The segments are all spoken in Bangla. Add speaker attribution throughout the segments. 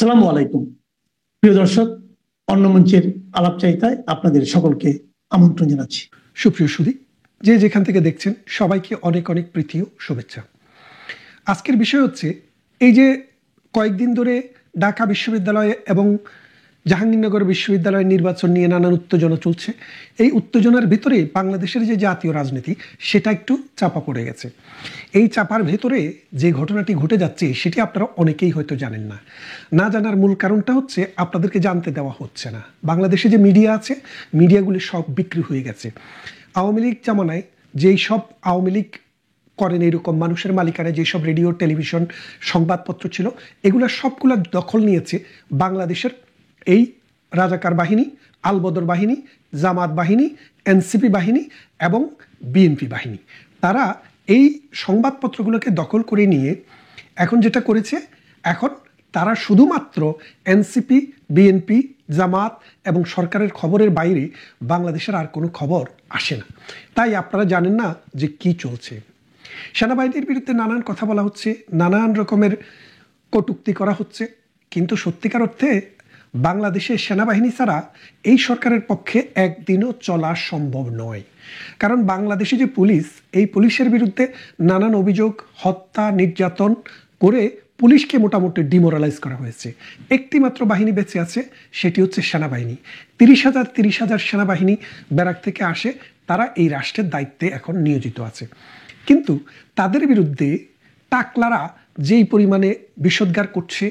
Speaker 1: আসসালামু আলাইকুম প্রিয় দর্শক, অন্য মঞ্চের আলাপচারিতায় আপনাদের সকলকে আমন্ত্রণ জানাচ্ছি।
Speaker 2: সুপ্রিয় সুধী, যে যেখান থেকে দেখছেন সবাইকে অনেক অনেক প্রীতি ও শুভেচ্ছা। আজকের বিষয় হচ্ছে এই যে কয়েকদিন ধরে ঢাকা বিশ্ববিদ্যালয় এবং জাহাঙ্গীরনগর বিশ্ববিদ্যালয়ের নির্বাচন নিয়ে নানান উত্তেজনা চলছে। এই উত্তেজনার ভিতরে বাংলাদেশের যে জাতীয় রাজনীতি সেটা একটু চাপা পড়ে গেছে। এই চাপার ভেতরে যে ঘটনাটি ঘটে যাচ্ছে সেটি আপনারা অনেকেই হয়তো জানেন না। না জানার মূল কারণটা হচ্ছে আপনাদেরকে জানতে দেওয়া হচ্ছে না। বাংলাদেশে যে মিডিয়া আছে, মিডিয়াগুলি সব বিক্রি হয়ে গেছে। আওয়ামী লীগ জামানায় যেই সব আওয়ামী লীগ করেন এরকম মানুষের মালিকানায় যেসব রেডিও, টেলিভিশন, সংবাদপত্র ছিল, এগুলো সবগুলো দখল নিয়েছে বাংলাদেশের এই রাজাকার বাহিনী, আলবদর বাহিনী, জামাত বাহিনী, এনসিপি বাহিনী এবং বিএনপি বাহিনী। তারা এই সংবাদপত্রগুলোকে দখল করে নিয়ে এখন যেটা করেছে, এখন তারা শুধুমাত্র এনসিপি, বিএনপি, জামাত এবং সরকারের খবরের বাইরে বাংলাদেশের আর কোনো খবর আসে না। তাই আপনারা জানেন না যে কি চলছে। সেনাবাহিনীর বিরুদ্ধে নানান কথা বলা হচ্ছে, নানান রকমের কটূক্তি করা হচ্ছে, কিন্তু সত্যিকার অর্থে বাংলাদেশের সেনাবাহিনী ছাড়া এই সরকারের পক্ষে একদিনও চলা সম্ভব নয়। কারণ বাংলাদেশে যে পুলিশ, এই পুলিশের বিরুদ্ধে নানান অভিযোগ, হত্যা, নির্যাতন করে পুলিশকে মোটামুটি ডিমোরালাইজ করা হয়েছে। একটি মাত্র বাহিনী বেঁচে আছে, সেটি হচ্ছে সেনাবাহিনী। 30,000 সেনাবাহিনী ব্যারাক থেকে আসে, তারা এই রাষ্ট্রের দায়িত্বে এখন নিয়োজিত আছে। কিন্তু তাদের বিরুদ্ধে টাকলারা যেই পরিমাণে বিষোদ্গার করছে,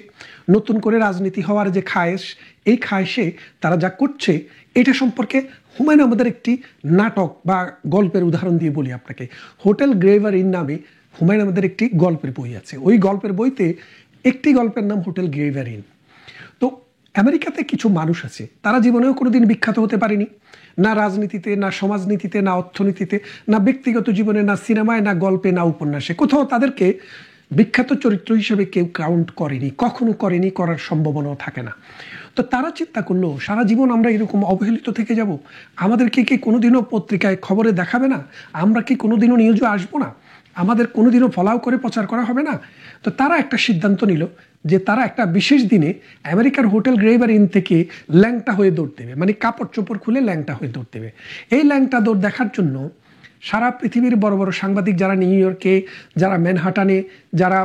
Speaker 2: নতুন করে রাজনীতি হওয়ার যে খায়েশ, এই খায়েশে তারা যা করছে এটা সম্পর্কে হুমায়ুন আহমেদের একটি নাটক বা গল্পের উদাহরণ দিয়ে বলি আপনাকে। হোটেল গ্রেভারিন নামে হুমায়ুন আহমেদের একটি গল্পের বই আছে। ওই গল্পের বইতে একটি গল্পের নাম হোটেল গ্রেভারিন। তো আমেরিকাতে কিছু মানুষ আছে, তারা জীবনেও কোনোদিন বিখ্যাত হতে পারেনি, না রাজনীতিতে, না সমাজনীতিতে, না অর্থনীতিতে, না ব্যক্তিগত জীবনে, না সিনেমায়, না গল্পে, না উপন্যাসে। কোথাও তাদেরকে বিখ্যাত চরিত্র হিসেবে কেউ কাউন্ট করেনি, কখনো করেনি, করার সম্ভাবনাও থাকে না। তো তারা চিন্তা করলো, সারা জীবন আমরা এরকম অবহেলিত থেকে যাব, আমাদেরকে কি কোনোদিনও পত্রিকায় খবরে দেখাবে না, আমরা কি কোনোদিনও নিউজে আসবো না, আমাদের কোনোদিনও ফলাও করে প্রচার করা হবে না। তো তারা একটা সিদ্ধান্ত নিল যে তারা একটা বিশেষ দিনে আমেরিকার হোটেল গ্রেভারিন থেকে ল্যাংটা হয়ে দৌড় দেবে, মানে কাপড় চোপড় খুলে ল্যাংটা হয়ে দৌড় দেবে। এই ল্যাংটা দৌড় দেখার জন্য সারা পৃথিবীর বড় বড় সাংবাদিক, যারা নিউ ইয়র্কে, যারা ম্যানহাটানে, যারা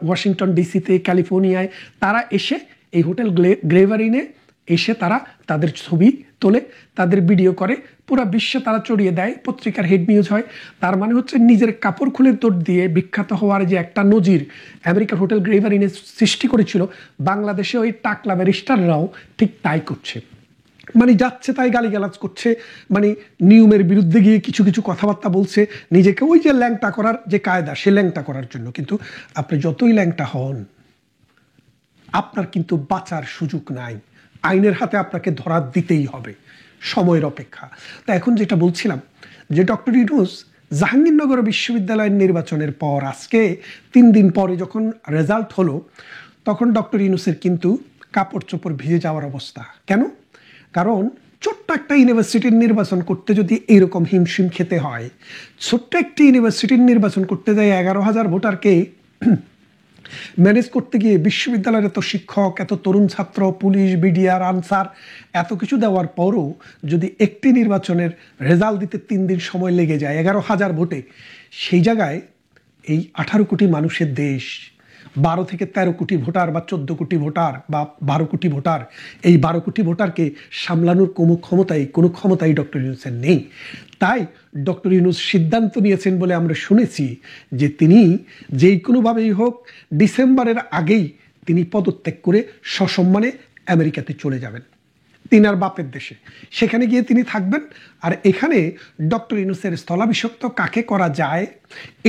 Speaker 2: ওয়াশিংটন ডিসিতে, ক্যালিফোর্নিয়ায়, তারা এসে এই হোটেল গ্রেভারিনে এসে তারা তাদের ছবি তোলে, তাদের ভিডিও করে, পুরো বিশ্বে তারা চড়িয়ে দেয়, পত্রিকার হেড নিউজ হয়। তার মানে হচ্ছে নিজের কাপড় খুলে দৌড় দিয়ে বিখ্যাত হওয়ার যে একটা নজির আমেরিকার হোটেল গ্রেভারিনে সৃষ্টি করেছিল, বাংলাদেশে ওই টাকলা ব্যারিস্টাররাও ঠিক তাই করছে। মানে যাচ্ছে তাই গালিগালাজ করছে, মানে নিয়মের বিরুদ্ধে গিয়ে কিছু কিছু কথাবার্তা বলছে, নিজেকে ওই যে ল্যাংটা করার যে কায়দা, সে ল্যাংটা করার জন্য। কিন্তু আপনি যতই ল্যাংটা হন, আপনার কিন্তু বাঁচার সুযোগ নাই, আইনের হাতে আপনাকে ধরা দিতেই হবে, সময়ের অপেক্ষা। তা এখন যেটা বলছিলাম যে ডক্টর ইউনূস জাহাঙ্গীরনগর বিশ্ববিদ্যালয়ের নির্বাচনের পর আজকে 3 দিন পরে যখন রেজাল্ট হলো, তখন ডক্টর ইউনূসের কিন্তু কাপড় চোপড় ভিজে যাওয়ার অবস্থা। কেন? কারণ ছোট্ট একটা ইউনিভার্সিটির নির্বাচন করতে যদি এইরকম হিমশিম খেতে হয়, ছোট্ট একটি ইউনিভার্সিটির নির্বাচন করতে যায় 11,000 ভোটারকে ম্যানেজ করতে গিয়ে, বিশ্ববিদ্যালয়ের এত শিক্ষক, এত তরুণ ছাত্র, পুলিশ, বিডিআর, আনসার, এত কিছু দেওয়ার পরও যদি একটি নির্বাচনের রেজাল্ট দিতে 3 দিন সময় লেগে যায় 11,000 ভোটে, সেই জায়গায় এই 18 কোটি মানুষের দেশ, 12 থেকে 13 কোটি ভোটার বা 14 কোটি ভোটার বা 12 কোটি ভোটার, এই 12 কোটি ভোটারকে সামলানোর কোনো ক্ষমতাই ডক্টর ইউনূসের নেই। তাই ডক্টর ইউনূস সিদ্ধান্ত নিয়েছেন বলে আমরা শুনেছি যে তিনি যেই কোনোভাবেই হোক ডিসেম্বরের আগেই তিনি পদত্যাগ করে সসম্মানে আমেরিকাতে চলে যাবেন, তিনার বাপের দেশে। সেখানে গিয়ে তিনি থাকবেন। আর এখানে ডক্টর ইউনূসের স্থলাভিষিক্ত কাকে করা যায়,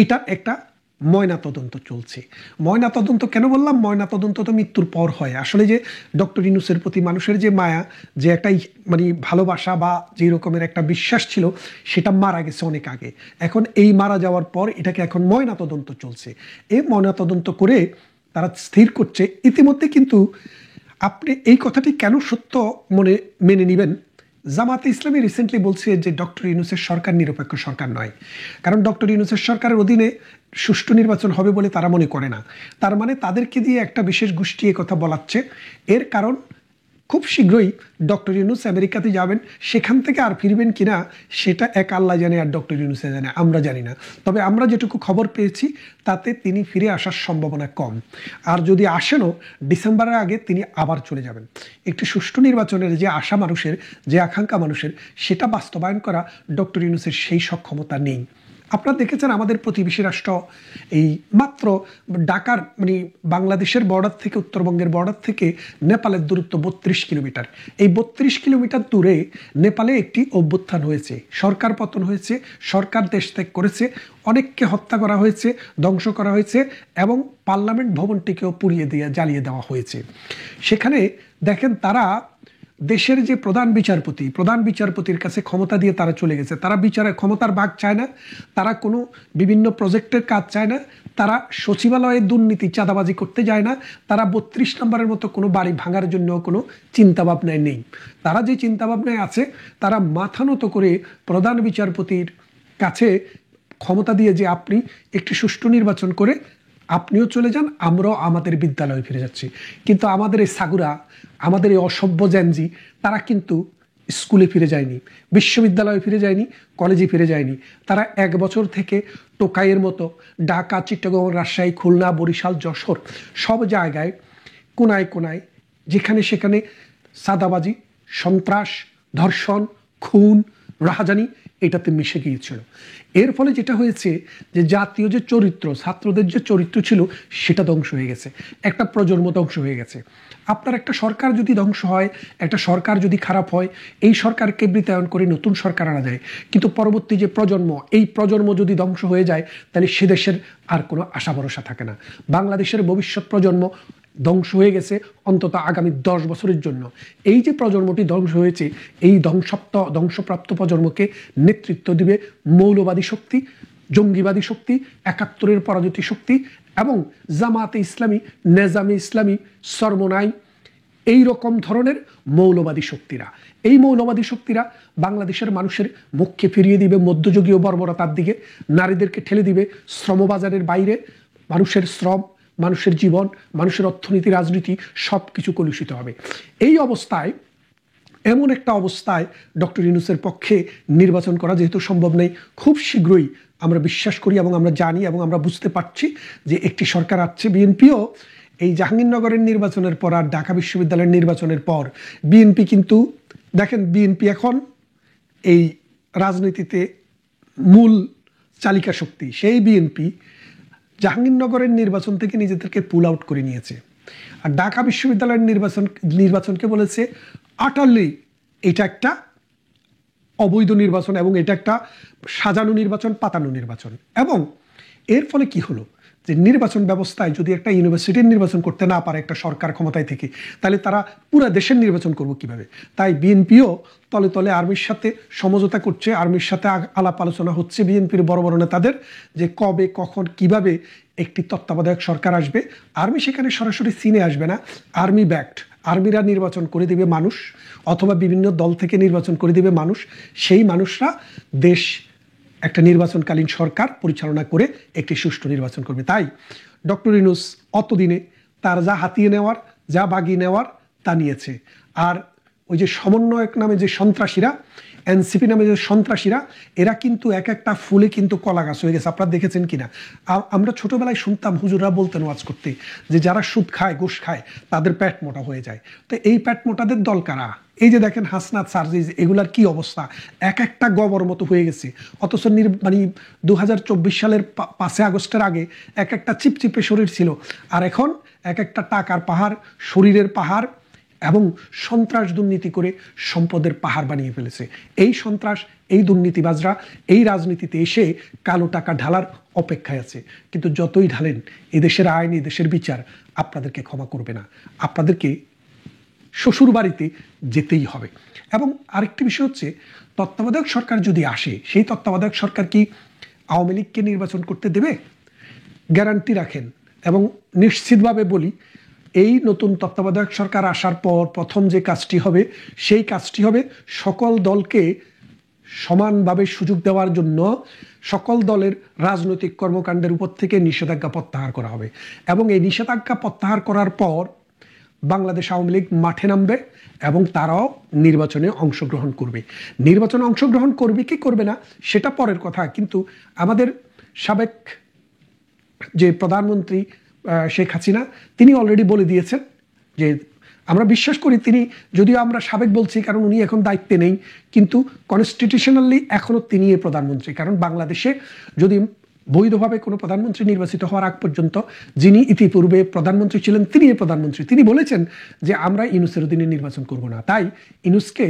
Speaker 2: এটা একটা ময়না তদন্ত চলছে। ময়না তদন্ত কেন বললাম? ময়না তদন্ত তো মৃত্যুর পর হয়। আসলে যে ডক্টর ইউনূসের প্রতি মানুষের যে মায়া, যে একটা মানে ভালোবাসা বা যে রকমের একটা বিশ্বাস ছিল, সেটা মারা গেছে অনেক আগে। এখন এই মারা যাওয়ার পর এটাকে এখন ময়না তদন্ত চলছে। এই ময়না তদন্ত করে তারা স্থির করছে। ইতিমধ্যে কিন্তু আপনি এই কথাটি কেন সত্য মেনে নেবেন জামাতে ইসলামী রিসেন্টলি বলছে যে ডক্টর ইউনূসের সরকার নিরপেক্ষ সরকার নয়, কারণ ডক্টর ইউনূসের সরকারের অধীনে সুষ্ঠু নির্বাচন হবে বলে তারা মনে করে না। তার মানে তাদেরকে দিয়ে একটা বিশেষ গোষ্ঠী এ কথা বলাচ্ছে। এর কারণ খুব শীঘ্রই ডক্টর ইউনূস আমেরিকাতে যাবেন, সেখান থেকে আর ফিরবেন কিনা সেটা এক আল্লাহ জানে আর ডক্টর ইউনূসে জানে, আমরা জানি না। তবে আমরা যেটুকু খবর পেয়েছি তাতে তিনি ফিরে আসার সম্ভাবনা কম, আর যদি আসেনও ডিসেম্বরের আগে তিনি আবার চলে যাবেন। একটি সুষ্ঠু নির্বাচনের যে আশা মানুষের, যে আকাঙ্ক্ষা মানুষের, সেটা বাস্তবায়ন করা ডক্টর ইউনূসের সেই সক্ষমতা নেই। আপনারা দেখেছেন আমাদের প্রতিবেশী রাষ্ট্র এই মাত্র ঢাকার বাংলাদেশের বর্ডার থেকে, উত্তরবঙ্গের বর্ডার থেকে নেপালের দূরত্ব 32 কিলোমিটার। এই 32 কিলোমিটার দূরে নেপালে একটি অভ্যুত্থান হয়েছে, সরকার পতন হয়েছে, সরকার দেশ ত্যাগ করেছে, অনেককে হত্যা করা হয়েছে, ধ্বংস করা হয়েছে এবং পার্লামেন্ট ভবনটিকেও পুড়িয়ে দিয়ে জ্বালিয়ে দেওয়া হয়েছে। সেখানে দেখেন তারা দেশের যে প্রধান বিচারপতির কাছে ক্ষমতা দিয়ে তারা চলে গেছে। তারা বিচারের ক্ষমতার ভাগ চায় না, তারা কোনো বিভিন্ন প্রজেক্টের কাজ চায় না, তারা সচিবালয়ে দুর্নীতি চাঁদাবাজি করতে যায় না, তারা 32 নম্বরের মতো কোনো বাড়ি ভাঙার জন্য কোনো চিন্তাভাবনায় নেই। তারা যে চিন্তাভাবনায় আছে, তারা মাথা নত করে প্রধান বিচারপতির কাছে ক্ষমতা দিয়ে যে আপনি একটি সুষ্ঠু নির্বাচন করে আপনিও চলে যান, আমরাও আমাদের বিদ্যালয়ে ফিরে যাচ্ছি। কিন্তু আমাদের এই সাগুরা, আমাদের এই অসভ্য জ্যানজি, তারা কিন্তু স্কুলে ফিরে যায়নি, বিশ্ববিদ্যালয়ে ফিরে যায়নি, কলেজে ফিরে যায়নি। তারা 1 বছর থেকে টোকাইয়ের মতো ঢাকা, চিটাগং, রাজশাহী, খুলনা, বরিশাল, যশোর সব জায়গায় কোনায় কোনায় যেখানে সেখানে সাদাবাজি, সন্ত্রাস, ধর্ষণ, খুন, রাহাজানি এটাতে মিশে গিয়েছিল। এর ফলে যেটা হয়েছে যে জাতীয় যে চরিত্র, ছাত্রদের যে চরিত্র ছিল সেটা ধ্বংস হয়ে গেছে, একটা প্রজন্ম ধ্বংস হয়ে গেছে। আপনার একটা সরকার যদি ধ্বংস হয়, একটা সরকার যদি খারাপ হয়, এই সরকারকে বৃতায়ন করে নতুন সরকার আনা যায়, কিন্তু পরবর্তী যে প্রজন্ম, এই প্রজন্ম যদি ধ্বংস হয়ে যায় তাহলে সে দেশের আর কোনো আশা ভরসা থাকে না। বাংলাদেশের ভবিষ্যৎ প্রজন্ম ধ্বংস হয়ে গেছে অন্তত আগামী 10 বছরের জন্য। এই যে প্রজন্মটি ধ্বংস হয়েছে, এই ধ্বংসপ্রাপ্ত প্রজন্মকে নেতৃত্ব দিবে মৌলবাদী শক্তি, জঙ্গিবাদী শক্তি, 71-এর পরাজিত শক্তি এবং জামাতে ইসলামী, নেজামে ইসলামী, সরমনাই, এই রকম ধরনের মৌলবাদী শক্তিরা। এই মৌলবাদী শক্তিরা বাংলাদেশের মানুষের মুখকে ফিরিয়ে দিবে মধ্যযুগীয় বর্বরতার দিকে, নারীদেরকে ঠেলে দিবে শ্রমবাজারের বাইরে। মানুষের শ্রম, মানুষের জীবন, মানুষের অর্থনীতি, রাজনীতি সব কিছু কলুষিত হবে। এই অবস্থায়, এমন একটা অবস্থায় ডক্টর ইউনূসের পক্ষে নির্বাচন করা যেহেতু সম্ভব নেই, খুব শীঘ্রই আমরা বিশ্বাস করি এবং আমরা জানি এবং আমরা বুঝতে পারছি যে একটি সরকার আসছে। বিএনপিও এই জাহাঙ্গীরনগরের নির্বাচনের পর আর ঢাকা বিশ্ববিদ্যালয়ের নির্বাচনের পর বিএনপি কিন্তু দেখেন, বিএনপি এখন এই রাজনীতিতে মূল চালিকা শক্তি। সেই বিএনপি জাহাঙ্গীরনগরের নির্বাচন থেকে নিজেদেরকে পুল আউট করে নিয়েছে, আর ঢাকা বিশ্ববিদ্যালয়ের নির্বাচনকে বলেছে আটারলি এটা একটা অবৈধ নির্বাচন এবং এটা একটা সাজানো নির্বাচন, পাতানো নির্বাচন। এবং এর ফলে কি হলো যে নির্বাচন ব্যবস্থায় যদি একটা ইউনিভার্সিটির নির্বাচন করতে না পারে একটা সরকার ক্ষমতায় থেকে, তাহলে তারা পুরো দেশের নির্বাচন করবো কিভাবে? তাই বিএনপিও তলে তলে আর্মির সাথে সমঝোতা করছে, আর্মির সাথে আলাপ আলোচনা হচ্ছে বিএনপির বড় বড় নেতাদের, যে কবে, কখন, কিভাবে একটি তত্ত্বাবধায়ক সরকার আসবে। আর্মি সেখানে সরাসরি সিনে আসবে না, আর্মি ব্যাকড, আর্মিরা নির্বাচন করে দিবে মানুষ, অথবা বিভিন্ন দল থেকে নির্বাচন করে দিবে মানুষ। সেই মানুষরা দেশ একটা নির্বাচনকালীন সরকার পরিচালনা করে একটি সুষ্ঠু নির্বাচন করবে। তাই ডক্টর ইউনূস অতদিনে তার যা হাতিয়ে নেওয়ার, যা বাগিয়ে নেওয়ার তা নিয়েছে। আর ওই যে সমন্বয়ক নামে যে সন্ত্রাসীরা, এনসিপি নামে যে সন্ত্রাসীরা, এরা কিন্তু এক একটা ফুলে কিন্তু কলা গাছ হয়ে গেছে। আপনারা দেখেছেন কিনা? আমরা ছোটবেলায় শুনতাম, হুজুররা বলতেন ওয়াজ করতে, যে যারা সুদ খায়, ঘুষ খায়, তাদের পেট মোটা হয়ে যায়। তো এই পেট মোটাদের দল কারা? এই যে দেখেন হাসনাত, সার্জিস, এগুলার কি অবস্থা, এক একটা গবর মতো হয়ে গেছে। অথচ 2024 সালের 5 আগস্টের আগে এক একটা চিপচিপে শরীর ছিল, আর এখন এক একটা টাকার পাহাড়, শরীরের পাহাড় এবং সন্ত্রাস দুর্নীতি করে সম্পদের পাহাড় বানিয়ে ফেলেছে। এই সন্ত্রাস, এই দুর্নীতিবাজরা এই রাজনীতিতে এসে কালো টাকা ঢালার অপেক্ষায় আছে। কিন্তু যতই ঢালেন, এদেশের আইন, এদেশের বিচার আপনাদেরকে ক্ষমা করবে না, আপনাদেরকে শ্বশুর বাড়িতে যেতেই হবে। এবং আরেকটি বিষয় হচ্ছে, তত্ত্বাবধায়ক সরকার যদি আসে, সেই তত্ত্বাবধায়ক সরকার কি আওয়ামী লীগকে নির্বাচন করতে দেবে? গ্যারান্টি রাখেন এবং নিশ্চিতভাবে বলি, এই নতুন তত্ত্বাবধায়ক সরকার আসার পর প্রথম যে কাজটি হবে সেই কাজটি হবে সকল দলকে সমানভাবে সুযোগ দেওয়ার জন্য সকল দলের রাজনৈতিক কর্মকাণ্ডের উপর থেকে নিষেধাজ্ঞা প্রত্যাহার করা হবে। এবং এই নিষেধাজ্ঞা প্রত্যাহার করার পর বাংলাদেশ আওয়ামী লীগ মাঠে নামবে এবং তারাও নির্বাচনে অংশগ্রহণ করবে। নির্বাচনে অংশগ্রহণ করবে কি করবে না সেটা পরের কথা, কিন্তু আমাদের সাবেক যে প্রধানমন্ত্রী শেখ হাসিনা তিনি অলরেডি বলে দিয়েছেন যে আমরা বিশ্বাস করি তিনি, যদিও আমরা সাবেক বলছি কারণ উনি এখন দায়িত্বে নেই, কিন্তু কনস্টিটিউশনালি এখনো তিনি প্রধানমন্ত্রী। কারণ বাংলাদেশে যদি বৈধভাবে কোনো প্রধানমন্ত্রী নির্বাচিত হওয়ার আগ পর্যন্ত যিনি ইতিপূর্বে প্রধানমন্ত্রী ছিলেন তিনি প্রধানমন্ত্রী। তিনি বলেছেন যে আমরা ইউনূসের অধীনে নির্বাচন করব না। তাই ইউনূসকে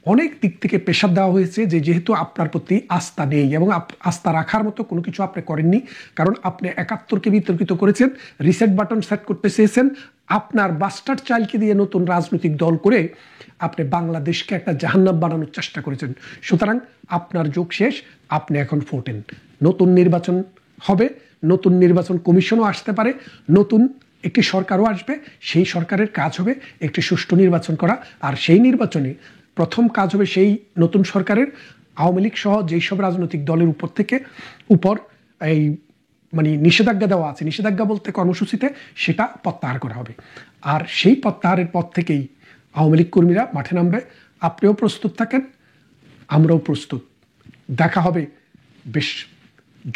Speaker 2: অনেক দিক থেকে প্রেশার দেওয়া হয়েছে যে যেহেতু আপনার প্রতি আস্থা নেই এবং আস্থা রাখার মতো কোনো কিছু আপনি করেননি, কারণ আপনি ৭১কে বিতর্কিত করেছেন, রিসেট বাটন সেট করতে চেয়েছেন, আপনার বাস্টার্ড চাইল্ডকে দিয়ে নতুন রাজনৈতিক দল করে আপনি বাংলাদেশকে একটা জাহান্নাম বানানোর চেষ্টা করেছেন। সুতরাং আপনার যোগ শেষ, আপনি এখন ফোটেন। নতুন নির্বাচন হবে, নতুন নির্বাচন কমিশনও আসতে পারে, নতুন একটি সরকারও আসবে। সেই সরকারের কাজ হবে একটি সুষ্ঠু নির্বাচন করা। আর সেই নির্বাচনে প্রথম কাজ হবে সেই নতুন সরকারের আওয়ামী লীগ সহ যেসব রাজনৈতিক দলের উপর এই মানে নিষেধাজ্ঞা দেওয়া আছে, নিষেধাজ্ঞা বলতে কর্মসূচিতে, সেটা প্রত্যাহার করা হবে। আর সেই প্রত্যাহারের পর থেকেই আওয়ামী লীগ কর্মীরা মাঠে নামবে। আপনিও প্রস্তুত থাকেন, আমরাও প্রস্তুত। দেখা হবে বেশ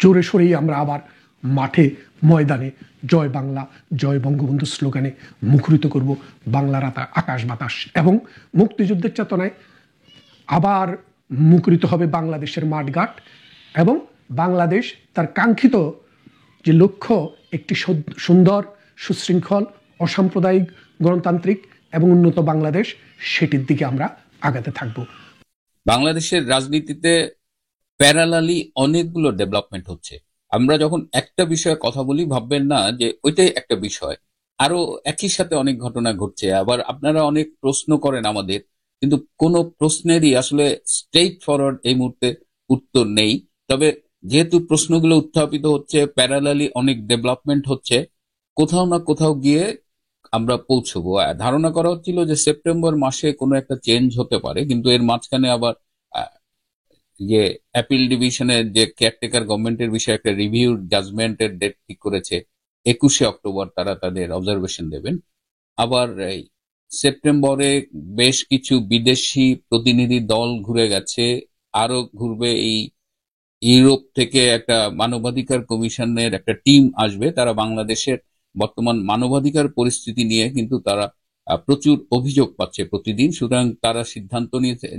Speaker 2: জোরে সোরেই আমরা আবার মাঠে ময়দানে জয় বাংলা জয় বঙ্গবন্ধু স্লোগানে মুখরিত করব বাংলার আকাশ বাতাস, এবং মুক্তিযুদ্ধের চেতনায় আবার মুখরিত হবে বাংলাদেশের মাঠঘাট, এবং বাংলাদেশ তার কাঙ্ক্ষিত যে লক্ষ্য একটি সুন্দর সুশৃঙ্খল অসাম্প্রদায়িক গণতান্ত্রিক এবং উন্নত বাংলাদেশ, সেটির দিকে আমরা আগাতে থাকব।
Speaker 3: বাংলাদেশের রাজনীতিতে প্যারালালি অনেকগুলো ডেভেলপমেন্ট হচ্ছে। আমরা যখন একটা বিষয়ে কথা বলি ভাববেন না যে ওইটাই একটা বিষয়, আরো একই সাথে অনেক ঘটনা ঘটছে। আবার আপনারা অনেক প্রশ্ন করেন আমাদের, কিন্তু কোনো প্রশ্নেরই আসলে স্ট্রেইট ফরওয়ার্ড এই মুহূর্তে উত্তর নেই। তবে যেহেতু প্রশ্নগুলো উত্থাপিত হচ্ছে, প্যারালালি অনেক ডেভেলপমেন্ট হচ্ছে, কোথাও না কোথাও গিয়ে আমরা পৌঁছবো। ধারণা করা হচ্ছিল যে সেপ্টেম্বর মাসে কোনো একটা চেঞ্জ হতে পারে, কিন্তু এর মাঝখানে আবার যে অ্যাপিল ডিভিশনের যে কেয়ারটেকার গভর্নমেন্টের বিষয়ে একটা রিভিউ জাজমেন্টের ডেট ঠিক করেছে 21শে অক্টোবর তারা তাদের অবজারভেশন দেবেন। আবার সেপ্টেম্বরে বেশ কিছু বিদেশি প্রতিনিধি দল ঘুরে গেছে, আরো ঘুরবে। এই ইউরোপ থেকে একটা মানবাধিকার কমিশনের একটা টিম আসবে, তারা বাংলাদেশের বর্তমান মানবাধিকার পরিস্থিতি নিয়ে কিন্তু তারা প্রচুর অভিযোগ পাচ্ছে প্রতিদিন। সুতরাং তারা সিদ্ধান্ত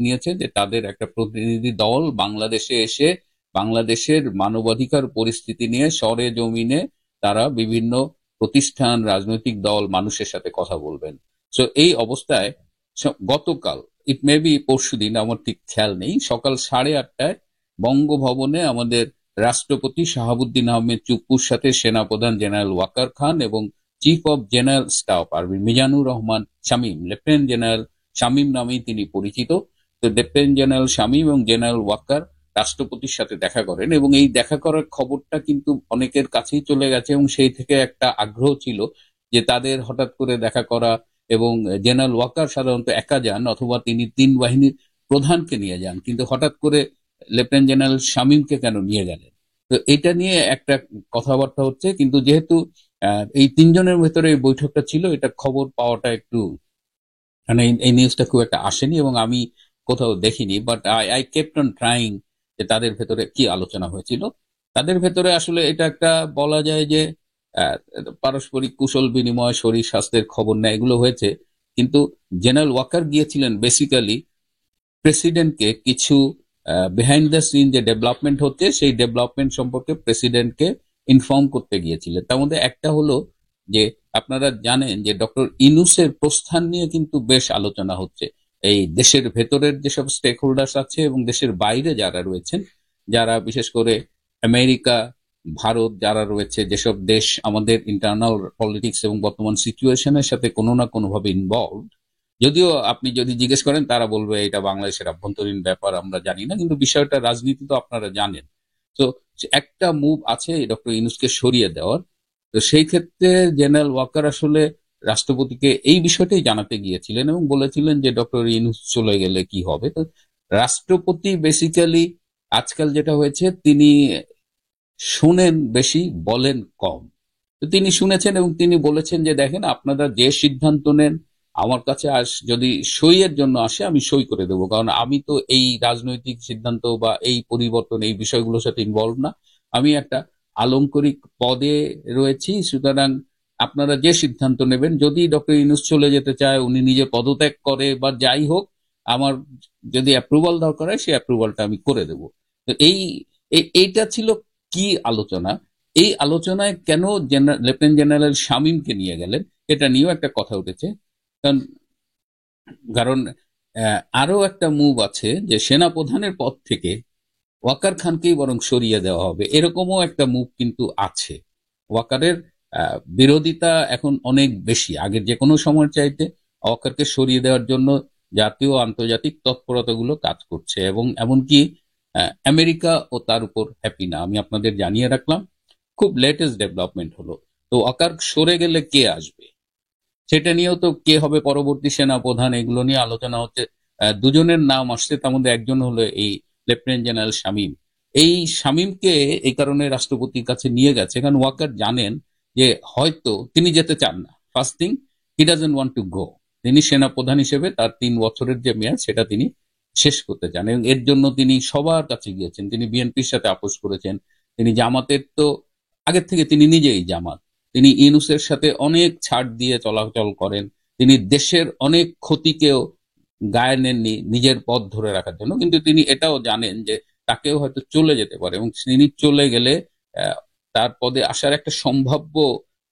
Speaker 3: নিয়েছে যে তাদের একটা প্রতিনিধি দল বাংলাদেশে এসে বাংলাদেশের মানবাধিকার পরিস্থিতি নিয়ে সরে জমিনে তারা বিভিন্ন প্রতিষ্ঠান, রাজনৈতিক দল, মানুষের সাথে কথা বলবেন। সো এই অবস্থায় গতকাল, ইট মে বি পরশুদিন, আমার ঠিক খেয়াল নেই, সকাল 8:30টায় বঙ্গভবনে আমাদের রাষ্ট্রপতি শাহাবুদ্দিন আহমেদ চুপ্পুর সাথে সেনাপ্রধান জেনারেল ওয়াকার খান এবং chief of general staff army Mizanur Rahman Shamim, lieutenant general Shamim নামেই তিনি পরিচিত, তো লেফটেন্যান্ট জেনারেল শামীম এবং জেনারেল ওয়াকার রাষ্ট্রপতির সাথে দেখা করেন। এবং এই দেখা করার খবরটা কিন্তু অনেকের কাছেই চলে গেছে, এবং সেই থেকে একটা আগ্রহ ছিল যে তাদের হঠাৎ করে দেখা করা। এবং জেনারেল ওয়াকার সাধারণত একা যান অথবা তিনি 3 বাহিনীর প্রধানকে নিয়ে যান, কিন্তু হঠাৎ করে লেফটেন্যান্ট জেনারেল শামীমকে কেন নিয়ে গেলেন, তো এটা নিয়ে একটা কথাবার্তা হচ্ছে। কিন্তু যেহেতু এই 3 জনের ভেতরে এই বৈঠকটা ছিল, এটা খবর পাওয়াটা একটু, মানে এই নিউজটা খুব একটা আসেনি এবং আমি কোথাও দেখিনি। But I kept on trying যে তাদের ভেতরে কি আলোচনা হয়েছিল। তাদের ভেতরে আসলে এটা একটা বলা যায় যে পারস্পরিক কুশল বিনিময়, শরীর স্বাস্থ্যের খবর নেয়, এগুলো হয়েছে। কিন্তু জেনারেল ওয়াকার গিয়েছিলেন বেসিক্যালি প্রেসিডেন্টকে কিছু বিহাইন্ড দ্য সিন যে ডেভেলপমেন্ট হচ্ছে সেই ডেভেলপমেন্ট সম্পর্কে প্রেসিডেন্টকে ইনফর্ম করতে গিয়েছিলেন। তার মধ্যে একটা হলো যে আপনারা জানেন যে ডক্টর ইউনূসের প্রস্থান নিয়ে কিন্তু বেশ আলোচনা হচ্ছে। এই দেশের ভেতরের যেসব স্টেক হোল্ডার্স আছে এবং দেশের বাইরে যারা রয়েছেন, যারা বিশেষ করে আমেরিকা, ভারত যারা রয়েছে, যেসব দেশ আমাদের ইন্টারনাল পলিটিক্স এবং বর্তমান সিচুয়েশনের সাথে কোনো না কোনোভাবে ইনভলভ, যদিও আপনি যদি জিজ্ঞেস করেন তারা বলবে এটা বাংলাদেশের আভ্যন্তরীণ ব্যাপার, আমরা জানি না, কিন্তু বিষয়টা রাজনীতি তো আপনারা জানেন। তো একটা মুভ আছে ডক্টর ইউনূসকে সরিয়ে দেওয়ার। তো সেই ক্ষেত্রে জেনারেল ওয়াকার আসলে রাষ্ট্রপতিকে এই বিষয়টাই জানাতে গিয়েছিলেন এবং বলেছিলেন যে ডক্টর ইউনূস চলে গেলে কি হবে। তো রাষ্ট্রপতি বেসিক্যালি আজকাল যেটা হয়েছে, তিনি শুনেন বেশি, বলেন কম। তো তিনি শুনেছেন এবং তিনি বলেছেন যে দেখেন, আপনারা যে সিদ্ধান্ত নেন আমার কাছে যদি সইয়ের জন্য আসে আমি সই করে দেবো, কারণ আমি তো এই রাজনৈতিক সিদ্ধান্ত বা এই পরিবর্তন এই বিষয়গুলোর সাথে ইনভলভ না। আমি একটা আলংকরিক পদে রয়েছি, সুতরাং আপনারা যে সিদ্ধান্ত নেবেন, যদি ডক্টর ইউনূস চলে যেতে চায়, উনি নিজে পদত্যাগ করে বা যাই হোক, আমার যদি অ্যাপ্রুভাল দরকার হয় সেই অ্যাপ্রুভালটা আমি করে দেব। তো এইটা ছিল কি আলোচনা। এই আলোচনায় কেন লেফটেন্যান্ট জেনারেল শামীমকে নিয়ে গেলেন, এটা নিয়েও একটা কথা উঠেছে। কারণ কারণ আরো একটা মুভ আছে যে সেনা প্রধানের পদ থেকে ওয়াকার খানকেই বরং সরিয়ে দেওয়া হবে, এরকমও একটা মুভ কিন্তু আছে। ওয়াকারের বিরোধিতা এখন অনেক বেশি, আগের যে কোনো সময়ের চাইতে ওয়াকারকে সরিয়ে দেওয়ার জন্য জাতীয় আন্তর্জাতিক তৎপরতাগুলো কাজ করছে, এবং এমনকি আমেরিকা ও তার উপর হ্যাপি না। আমি আপনাদের জানিয়ে রাখলাম, খুব লেটেস্ট ডেভেলপমেন্ট হলো। তো ওয়াকার সরে গেলে কে আসবে সেটা নিয়েও তো, কে হবে পরবর্তী সেনা প্রধান, এগুলো নিয়ে আলোচনা হচ্ছে। দুজনের নাম আসছে, তার মধ্যে একজন হলো এই লেফটেন্যান্ট জেনারেল শামীম। এই শামীমকে এই কারণে রাষ্ট্রপতির কাছে নিয়ে গেছে কারণ ওয়াকার জানেন যে হয়তো তিনি যেতে চান না। First thing, he doesn't want to go. তিনি সেনা প্রধান হিসেবে তার 3 বছরের যে মেয়াদ সেটা তিনি শেষ করতে চান, এবং এর জন্য তিনি সবার কাছে গিয়েছেন। তিনি বিএনপির সাথে আপোষ করেছেন, তিনি জামাতের তো আগের থেকে তিনি নিজেই জামাত, তিনি ইউনূসের সাথে অনেক ছাড় দিয়ে চলাচল করেন। তিনি দেশের অনেক ক্ষতিকেও গায়ে নেননি নিজের পথ ধরে রাখার জন্য, কিন্তু তিনি এটাও জানেন যে তাকেও হয়তো চলে যেতে পারে, এবং তিনি চলে গেলে তার পদে আসার একটা সম্ভাব্য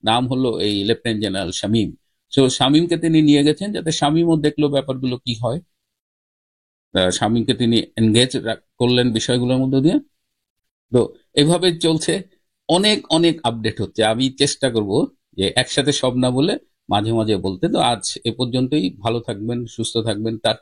Speaker 3: নাম হলো এই লেফটেন্যান্ট জেনারেল শামীম। তো শামীমকে তিনি নিয়ে গেছেন যাতে শামীমও দেখলো ব্যাপারগুলো কি হয়। শামীমকে তিনি এনগেজ করলেন বিষয়গুলোর মধ্যে দিয়ে। তো এভাবে চলছে, অনেক অনেক আপডেট হচ্ছে। আমি চেষ্টা করব যে একসাথে সব না বলে মাঝে মাঝে বলতে। তো আজ এ পর্যন্তই। ভালো থাকবেন, সুস্থ থাকবেন। তার